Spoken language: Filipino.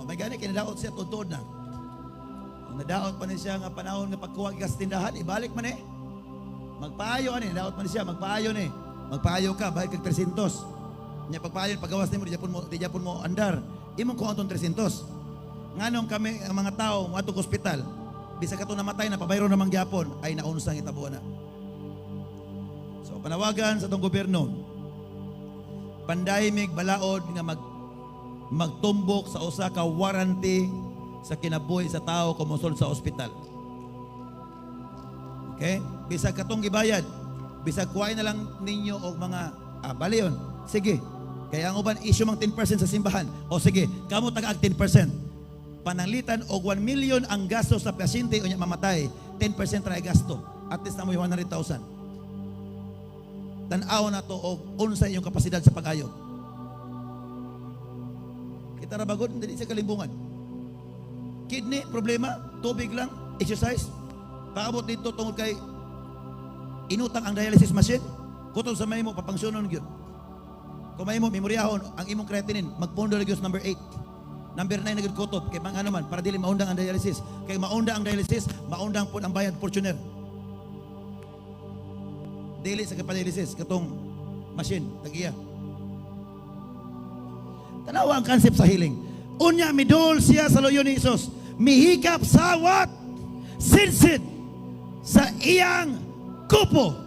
may gani kinadaot siya tuntod na. Nadaot pa ni siya nga panahon nga pagkuha ka sa tindahan, ibalik man eh. Magpaayo ani, nadaot man siya, magpaayo ni. Magpaayo ka, balik kag 300. Nya pagpaayo pagawas nimo di japon mo andar. Imong kuha atong 300. Nganong kami ang mga tao mo atong ospital, bisa ka to namatay na pabayro namang gyapon ay naunsang itabo na. So panawagan sa atong gobyerno, pandaymig balaod nga magtumbok sa usa ka warranty sa kinabuhi sa tao kumusol sa ospital. Okay? Bisag katong gibayad, bisag kuhain na lang ninyo og mga bali yun. Sige. Kaya ang uban issue mang 10% sa simbahan. O sige, kamo taga-ag 10%. Pananglitan og 1 million ang gasto sa pasyente unya mamatay, 10% ra gasto. At least na mo 100,000. Tan-aw na to og unsa inyong kapasidad sa pag-ayo. Kita ra bagod dili sa kalimbungan. Kidney, problema, tubig lang, exercise. Paabot dito tungod kay inutang ang dialysis machine. Kutol sa may mo, papangsyonon yun. Kung may mo, memoryahon, ang imong creatinine, magpundo lagi number 8. Number 9 na yun kutob. Kaya mga naman, para dili maundang ang dialysis. Kaya maunda ang dialysis, maundang po ang bayad Fortuner. Dili sa kapadialysis, katong machine, tagiya. Tanawa ang concept sa healing. Unya midol siya sa loyo ni Isos. Mihikap sa what? Sinsid sa iyang kupo.